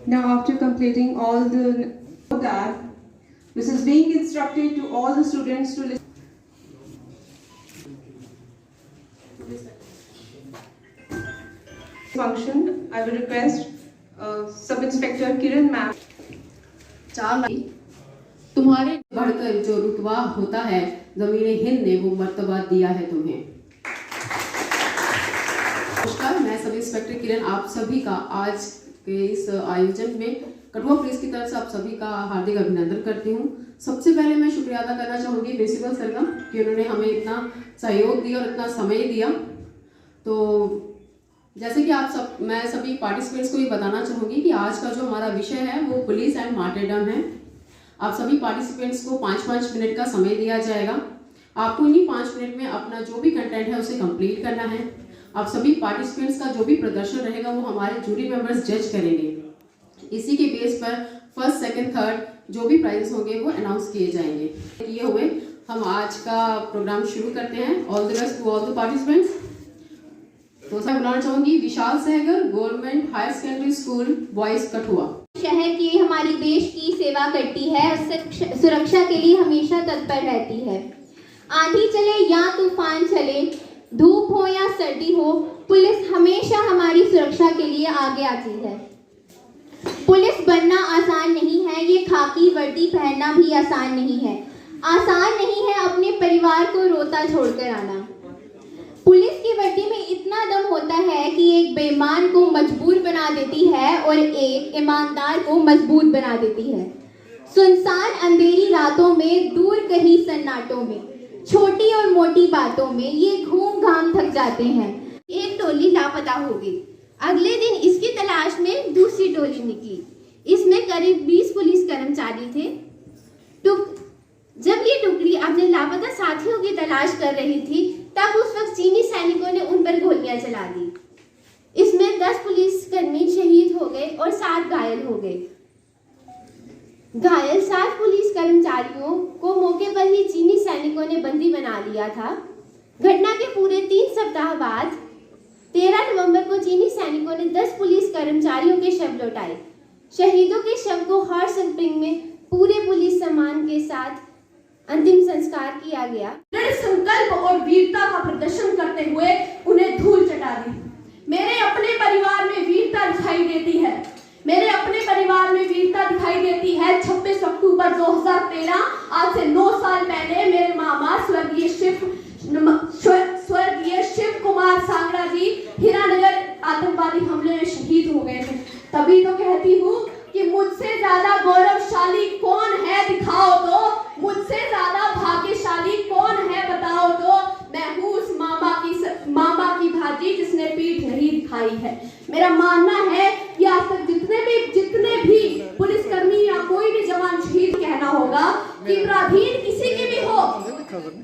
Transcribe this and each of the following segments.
Now, after completing all that, this is being instructed to all the students to listen. Function, I will request Sub-Inspector Kiran ma'am. तुम्हारे बढ़कर जो रुतबा होता है ज़मीन हिंद ने वो मर्तबा दिया है तुम्हें। नमस्कार, मैं सब इंस्पेक्टर किरण आप सभी का आज के इस आयोजन में कठुआ पुलिस की तरफ से आप सभी का हार्दिक अभिनंदन करती हूँ। सबसे पहले मैं शुक्रिया अदा करना चाहूँगी प्रिंसिपल सर का कि उन्होंने हमें इतना सहयोग दिया और इतना समय दिया। तो जैसे कि मैं सभी पार्टिसिपेंट्स को ये बताना चाहूँगी कि आज का जो हमारा विषय है वो पुलिस एंड मार्टरडम है। आप सभी पार्टिसिपेंट्स को 5-5 मिनट का समय दिया जाएगा। आपको इन्हीं 5 मिनट में अपना जो भी कंटेंट है उसे कंप्लीट करना है। आप सभी पार्टिसिपेंट्स का जो भी प्रदर्शन रहेगा वो हमारे जूरी मेंबर्स जज करेंगे। इसी के बेस पर फर्स्ट, सेकंड, थर्ड जो भी प्राइजेस होंगे वो अनाउंस किए जाएंगे। ये हुए हम आज का प्रोग्राम शुरू करते हैं। All the best to all the participants. तो मैं बुलाना चाहूंगी Vishal Sahgar, government higher secondary school boys Kathua. शहर की हमारी देश की सेवा करती है और सुरक्षा के लिए हमेशा तत्पर रहती है। आंधी चले या तूफान चले, धूप हो या सर्दी हो, पुलिस हमेशा हमारी सुरक्षा के लिए आगे आती है। पुलिस बनना आसान नहीं है, ये खाकी वर्दी पहनना भी आसान नहीं है। आसान नहीं है अपने परिवार को रोता छोड़कर आना। पुलिस की वर्दी में इतना दम होता है कि एक बेईमान को मजबूर बना देती है और एक ईमानदार को मजबूत बना देती है। सुनसान अंधेरी रातों में, दूर कहीं सन्नाटों में, छोटी और मोटी बातों में ये घूम घाम थक जाते हैं। एक टोली लापता हो गई। अगले दिन इसकी तलाश में दूसरी टोली निकली। इसमें करीब 20 पुलिस कर्मचारी थे। जब ये टुकड़ी अपने लापता साथियों की तलाश कर रही थी तब उस वक्त चीनी सैनिकों ने उन पर गोलियां चला दी। इसमें 10 पुलिसकर्मी शहीद हो गए और 7 घायल हो गए। घायल 7 पुलिस कर्मचारियों को मौके पर ही चीनी सैनिकों ने बंदी बना लिया था। घटना के पूरे 3 सप्ताह बाद 13 नवंबर को चीनी सैनिकों ने 10 पुलिस कर्मचारियों के शव लौटाए। शहीदों के शव को हॉट स्प्रिंग में पूरे पुलिस सम्मान के साथ अंतिम संस्कार किया गया। दृढ़ संकल्प और वीरता का प्रदर्शन करते हुए उन्हें धूल चटा दी। मेरे अपने परिवार में वीरता दिखाई देती है। मेरे अपने परिवार में वीरता दिखाई देती है। 26 अक्टूबर 2013 आज से 9 साल पहले मेरे मामा स्वर्गीय शिव कुमार सांगड़ा जी हीरानगर आतंकवादी हमले में शहीद हो गए थे। तभी तो कहती हूँ कि मुझसे ज्यादा गौरवशाली कौन है दिखाओ तो, मुझसे ज्यादा भाग्यशाली कौन है बताओ तो। मैं हूँ उस मामा की भाजी जिसने पीठ नहीं दिखाई है। मेरा मानना है कि आज तक जितने भी पुलिसकर्मी या कोई भी जवान शहीद कहना होगा कि पराधीन किसी की भी हो,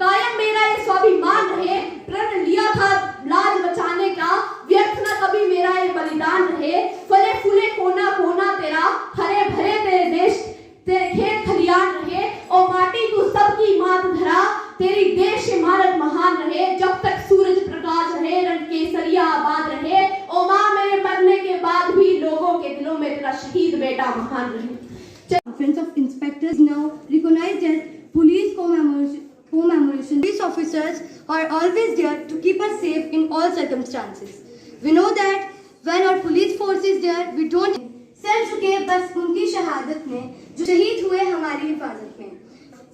कायम मेरा ये स्वाभिमान रहे। प्रण लिया था लाज बचाने का, व्यर्थ न कभी मेरा ये बलिदान रहे। फले फूले कोना कोना तेरा, हरे भरे तेरे देश तेरे खेत खलियान रहे। और माटी तू सबकी मात धरा, तेरी देश इमारत महान रहे। जब तक सूरज प्रकाश रहे, रण केसरिया आबाद रहे। ओ माँ, मेरे मरने के बाद भी लोगों के दिलों में तेरा शहीद बेटा महान रहे। Friends of inspectors now recognized as police commemoration. Police officers are always there to keep us safe in all circumstances. We know that when our police force is there, we don't sir झुके बस उनकी शहादत में जो शहीद हुए हमारी हिफाजत में।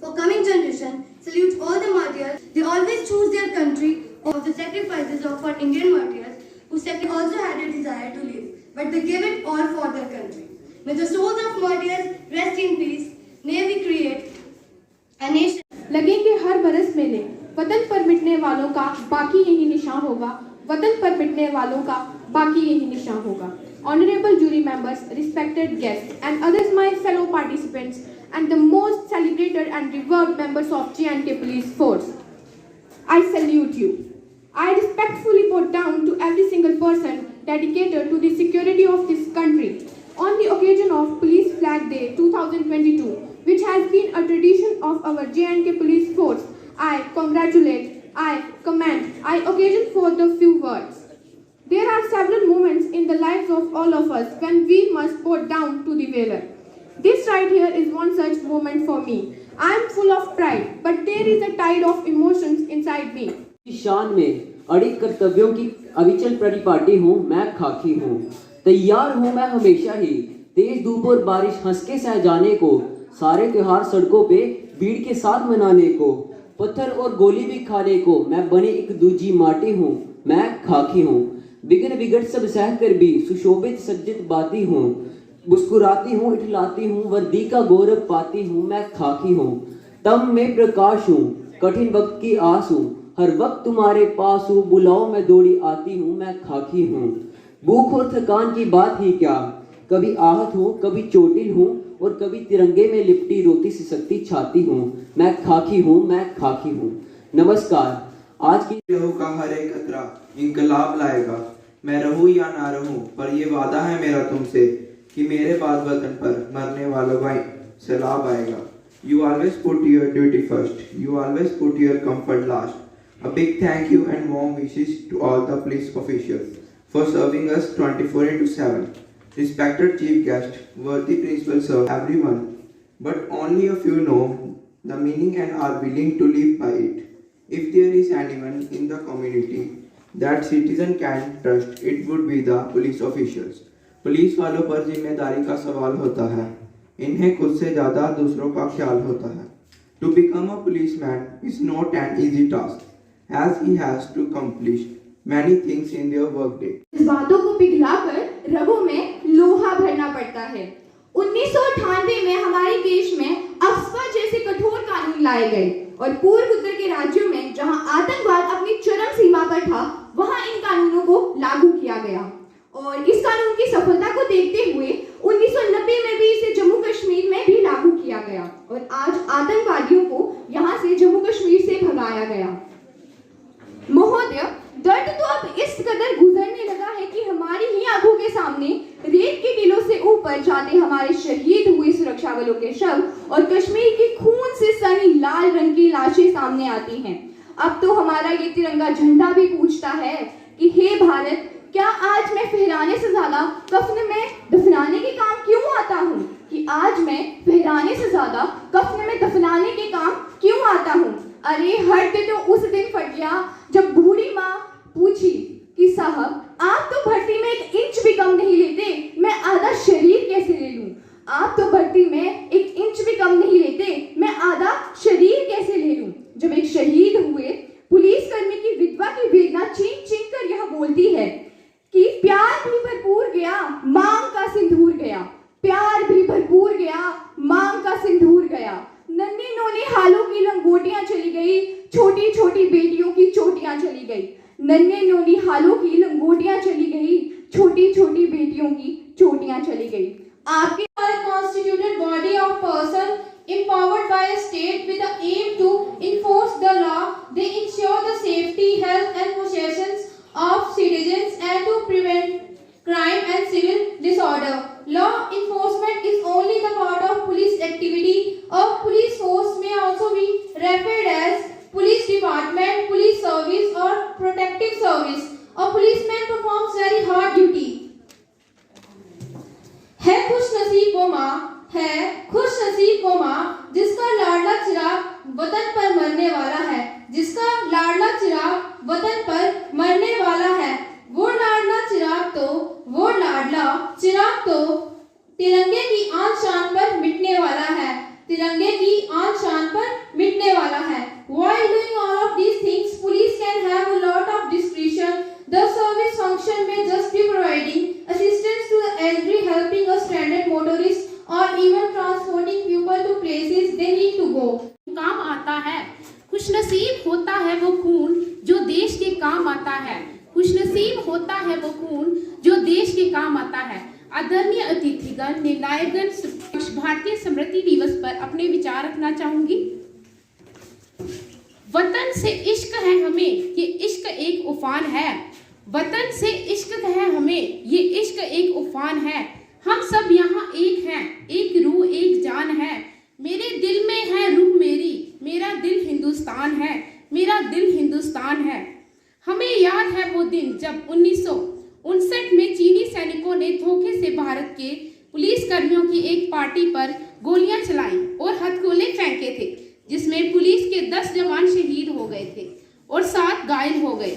For coming generation, salute all the martyrs. They always choose their country over the sacrifices of our Indian martyrs. who second also had a desire to live, but they gave it all for their country. May the souls of martyrs rest in peace. May we create a nation. लगेंगे हर बरस मेले, वतन पर मिटने वालों का बाकी यही निशान होगा, वतन पर मिटने वालों का बाकी यही निशान होगा. Honorable jury members, respected guests, and others, my fellow participants, and the most celebrated and revered members of J&K Police Force, I salute you. I respectfully bow down to every single person dedicated to the security of this country. On the occasion of Police Flag Day 2022, which has been a tradition of our J&K Police Force, I congratulate, I commend, I occasion for the few words. There are several moments in the lives of all of us when we must bow down to the valor. This right here is one such moment for me. I am full of pride, but there is a tide of emotions inside me. शान में अड़िग कर्तव्यों की अविचल परिपाटी हूँ, मैं खाकी हूँ. तैयार हूँ मैं हमेशा ही तेज धूप और बारिश हंस के सह जाने को, सारे त्योहार सड़कों पे भीड़ के साथ मनाने को, पत्थर और गोली भी खाने को. मैं बनी एक दूजी माटी हूँ, मैं खाकी हूँ. विघ्न विघट सब सह कर भी सुशोभित सज्जित बाती हूँ. मुस्कुराती हूँ, इठलाती हूँ, वर्दी का गौरव पाती हूँ, मैं खाकी हूँ. तब मैं प्रकाश हूँ, कठिन वक्त की आस हूँ, हर वक्त तुम्हारे पास हूँ, बुलाओ मैं दौड़ी आती हूँ, मैं खाकी हूँ. भूख और थकान की बात ही क्या, कभी आहत हूँ, कभी चोटिल हूँ, और कभी तिरंगे में लिपटी रोती सिसकती छाती हूँ. मैं खाकी हूँ, मैं खाकी हूँ. नमस्कार. आज की लहू का हर एक कतरा इंकलाब लाएगा. मैं रहूं या ना रहूं, पर ये वादा है मेरा तुमसे कि मेरे बाद वतन पर मरने वालों का सैलाब आएगा. You always put your duty first. You always put your comfort last. A big thank you and warm wishes to all the police officials for serving us 24/7. Respected chief guest, worthy principal sir, everyone, but only a few know the meaning and are willing to live by it. If there is anyone in the community that citizen can trust, it would be the police officials. Police वालों पर जिम्मेदारी का सवाल होता है. इन्हें खुद से ज़्यादा दूसरों का ख्याल होता है. To become a policeman is not an easy task, as he has to accomplish many things in their workday. इस बातों को पिघलाकर रगों में लोहा भरना पड़ता है. 1998 में हमारे देश में अफ्स्पा जैसे कठोर कानून लाए गए और पूर्व उत्तर के राज्यों में जहां आतंकवाद अपनी चरम सीमा पर था, वहां इन कानूनों को लागू किया गया. और इस कानून की सफलता को देखते हुए 1990 में भी इसे जम्मू कश्मीर में भी लागू किया गया और आज आतंकवादियों को यहां से जम्मू कश्मीर से भगाया गया. महोदय, दर्द तो अब इस कदर गुजरने लगा है कि हमारी ही आंखों के सामने रेत के टीलों से ऊपर जाते हमारे शहीद हुए सुरक्षा बलों के शव और कश्मीर के खून से सनी लाल रंग की लाशें सामने आती हैं. अब तो हमारा ये तिरंगा झंडा भी पूछता है कि हे भारत, क्या आज मैं फहराने से ज्यादा कफन में दफनाने के काम क्यों आता हूँ? कि आज मैं फहराने से ज्यादा कफन में दफनाने के काम क्यों आता हूँ? अरे हट दे तो उस दिन फट गया जब बूढ़ी माँ पूछी कि साहब, आप तो भर्ती में 1 इंच भी कम नहीं लेते, मैं आधा शरीर कैसे ले लूं? आप तो भर्ती में 1 इंच भी कम नहीं लेते, मैं आधा शरीर कैसे ले लूं? जब एक शहीद हुए पुलिसकर्मी की विधवा की वेदना चीख चीख कर यह बोलती है कि प्यार भी भरपूर गया, मांग का सिंदूर गया. प्यार भी भरपूर गया, मांग का सिंदूर गया. नन्ही नोनी हालों की लंगोटियां चली गई, छोटी छोटी बेटियों की चोटियां चली गई. नन्हे नोनी हालों की लंगोटियां चली गई, छोटी छोटी बेटियों की चोटियां चली गई. आपके constituted body of person empowered by a state with the aim to enforce the law. They ensure the safety, health and possessions of citizens and to prevent crime and civil disorder. Law enforcement is only the part of police activity. A police force may also be referred as police department, police service or protective service. A policeman performs very hard duty. है खुश नसीब वो माँ, है खुश नसीब वो माँ जिसका लाडला चिराग वतन पर मरने वाला है, जिसका लाडला चिराग वतन पर मरने वाला है. वो लाडला चिराग तो तिरंगे की आन शान पर मिटने वाला है, तिरंगे की आन शान पर मिटने वाला है. While doing all of these things, police can have a lot of discretion. The service function होता है वो खून जो देश के काम आता है। आदरणीय अतिथिगण, निर्णायकगण, भारतीय स्मृति दिवस पर अपने विचार रखना चाहूंगी। वतन से इश्क है हमें, ये इश्क एक उफान है। वतन से इश्क है हमें, ये इश्क एक उफान है। हम सब यहाँ एक हैं, एक रूह एक जान है। मेरे दिल में है रूह मेरी, मेरा दिल हिंदुस्तान है, मेरा दिल हिंदुस्तान है। हमें याद है वो दिन जब 1959 में चीनी सैनिकों ने धोखे से भारत के पुलिस कर्मियों की एक पार्टी पर गोलियां चलाईं और हथगोले फेंके थे, जिसमें पुलिस के 10 जवान शहीद हो गए थे और 7 घायल हो गए।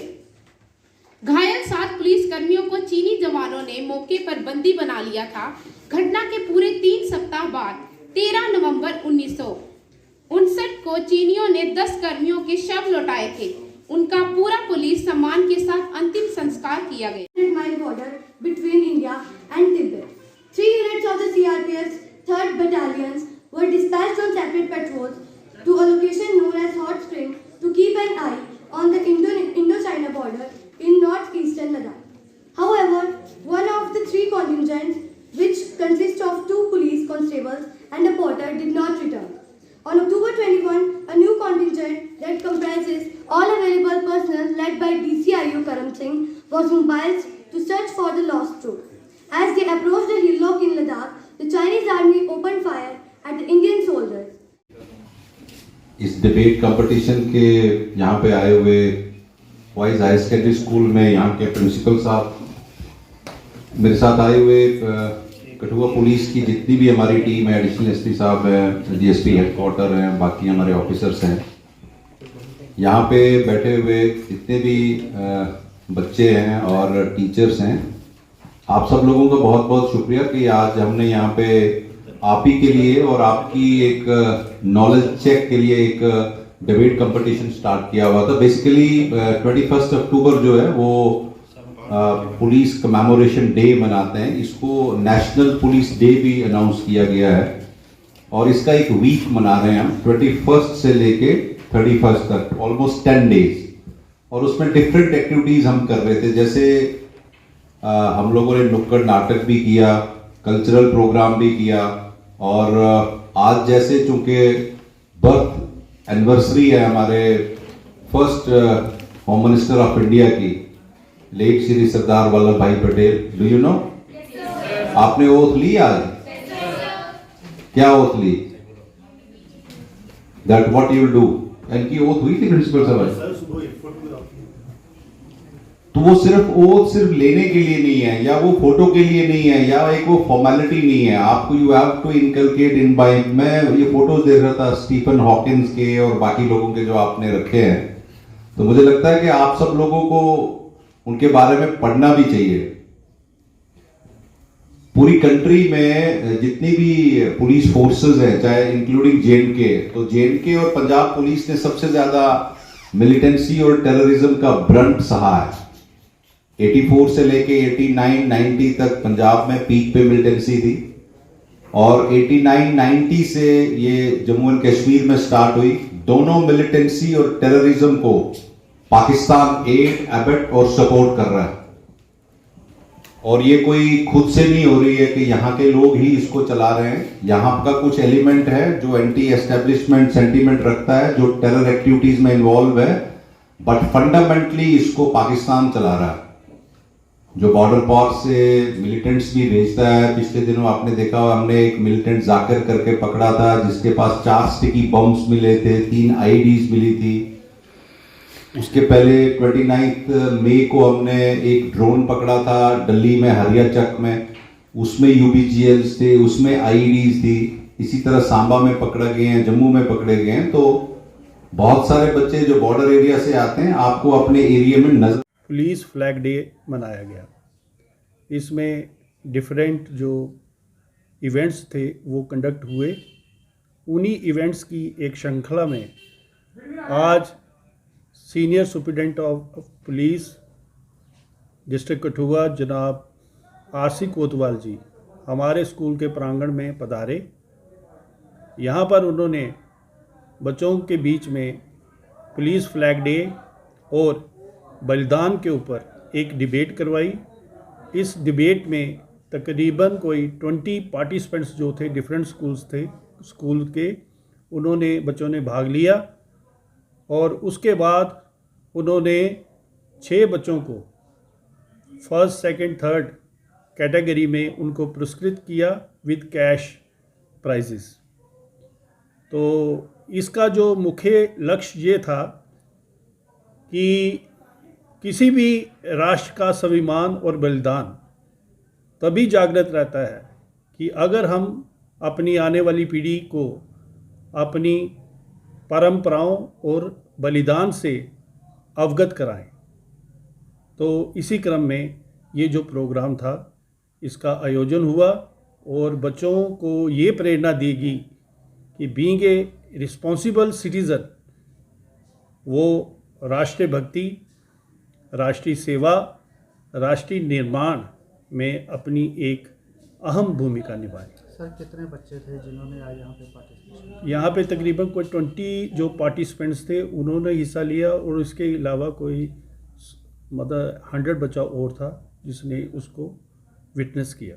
घायल 7 पुलिस कर्मियों को चीनी जवानों ने मौके पर बंदी बना लिया था। घटना के पूरे 3 सप्ताह बाद 13 नवंबर 1959 को चीनियों ने 10 कर्मियों के शव लौटाए थे। उनका पूरा पुलिस सम्मान के साथ अंतिम संस्कार किया गया। Mile border between India and Tibet. 3 units of the CRPF's 3rd Battalions were dispatched on separate patrols to a location known as Hot Spring to keep an eye on the Indo-China border in northeastern Ladakh. However, one of the 3 contingents, which consists of 2 police constables and a porter, did not return. On October 21, a new contingent that comprises all available personnel led by DCIO Karam Singh was mobilized to search for the lost troop. As they approached the hillock in Ladakh, the Chinese army opened fire at the Indian soldiers. इस debate competition के यहाँ पे आए हुए boys higher secondary school में यहाँ के principal साहब, मेरे साथ आए हुए कठुआ पुलिस की जितनी भी हमारी टीम है, एडिशनल एसपी साहब हैं, डीएसपी हेडक्वार्टर हैं, बाकी हमारे ऑफिसर्स हैं, यहाँ पे बैठे हुए जितने भी बच्चे हैं और टीचर्स हैं, आप सब लोगों का बहुत बहुत शुक्रिया कि आज हमने यहाँ पे आप ही के लिए और आपकी एक नॉलेज चेक के लिए एक डिबेट कंपटीशन स्टार्ट किया हुआ था। बेसिकली 21 अक्टूबर जो है वो पुलिस कमेमोरेशन डे मनाते हैं, इसको नेशनल पुलिस डे भी अनाउंस किया गया है और इसका एक वीक मना रहे हैं हम 21 से लेके 31 तक, ऑलमोस्ट 10 डेज। और उसमें डिफरेंट एक्टिविटीज हम कर रहे थे, जैसे हम लोगों ने नुक्कड़ नाटक भी किया, कल्चरल प्रोग्राम भी किया और आज जैसे चूंकि बर्थ एनिवर्सरी है हमारे first home minister of India की, late Shri Sardar Vallabhbhai Patel, do you know? आपने ओथ ली आज? क्या ओथ ली? That what you will do? इनकी ओथ हुई थी प्रिंसिपल साहब? तो वो सिर्फ लेने के लिए नहीं है, या वो फोटो के लिए नहीं है, या एक वो फॉर्मेलिटी नहीं है, आपको you have to inculcate in by. मैं ये फोटोज देख रहा था स्टीफन हॉकिंस के और बाकी लोगों के जो आपने रखे हैं, तो मुझे लगता है कि आप सब लोगों को उनके बारे में पढ़ना भी चाहिए। पूरी कंट्री में जितनी भी पुलिस फोर्सेस हैं, चाहे इंक्लूडिंग जेएनके, तो जेएनके और पंजाब पुलिस ने सबसे ज्यादा मिलिटेंसी और टेररिज्म का ब्रंट सहा है। 84 से लेके 89-90 तक पंजाब में पीक पे मिलिटेंसी थी और 89-90 से ये जम्मू एंड कश्मीर में स्टार्ट हुई। दोनों मिलिटेंसी और टेररिज्म को पाकिस्तान एड, एबेट और सपोर्ट कर रहा है और ये कोई खुद से नहीं हो रही है कि यहाँ के लोग ही इसको चला रहे हैं। यहाँ का कुछ एलिमेंट है जो एंटी एस्टेब्लिशमेंट सेंटीमेंट रखता है, जो टेरर एक्टिविटीज में इन्वॉल्व है, बट फंडामेंटली इसको पाकिस्तान चला रहा है, जो बॉर्डर पार से मिलिटेंट्स भी भेजता है। पिछले दिनों आपने देखा, हमने एक मिलिटेंट जाकिर करके पकड़ा था जिसके पास 4 स्टिकी बम्स मिले थे, 3 आईडीज मिली थी। उसके पहले 29 मई को हमने एक ड्रोन पकड़ा था दिल्ली में हरिया चक में, उसमें यूबीजीएल्स थे, उसमें आईडीज थी। इसी तरह सांबा में पकड़ा गए हैं, जम्मू में पकड़े गए हैं। तो बहुत सारे बच्चे जो बॉर्डर एरिया से आते हैं, आपको अपने एरिया में नजर। पुलिस फ्लैग डे मनाया गया, इसमें डिफरेंट जो इवेंट्स थे वो कंडक्ट हुए। उन्हीं इवेंट्स की एक श्रृंखला में आज senior superintendent of police district Kathua जनाब आरसी कोतवाल जी हमारे स्कूल के प्रांगण में पधारे। यहाँ पर उन्होंने बच्चों के बीच में पुलिस फ्लैग डे और बलिदान के ऊपर एक डिबेट करवाई। इस डिबेट में तकरीबन कोई 20 पार्टिसिपेंट्स जो थे, डिफरेंट स्कूल के, उन्होंने बच्चों ने भाग लिया और उसके बाद उन्होंने 6 बच्चों को फर्स्ट, सेकंड, थर्ड कैटेगरी में उनको पुरस्कृत किया विद कैश प्राइजेस। तो इसका जो मुख्य लक्ष्य ये था कि किसी भी राष्ट्र का स्वाभिमान और बलिदान तभी जागृत रहता है कि अगर हम अपनी आने वाली पीढ़ी को अपनी परंपराओं और बलिदान से अवगत कराएं। तो इसी क्रम में ये जो प्रोग्राम था इसका आयोजन हुआ और बच्चों को ये प्रेरणा देगी कि बीइंग ए रिस्पॉन्सिबल सिटीज़न वो राष्ट्रीय भक्ति, राष्ट्रीय सेवा, राष्ट्रीय निर्माण में अपनी एक अहम भूमिका निभाएं। सर कितने बच्चे थे जिन्होंने आज यहाँ पे पार्टिसिपेशन? यहाँ पे तकरीबन कोई 20 जो पार्टिसिपेंट्स थे उन्होंने हिस्सा लिया और इसके अलावा कोई मतलब 100 बच्चा और था जिसने उसको विटनेस किया।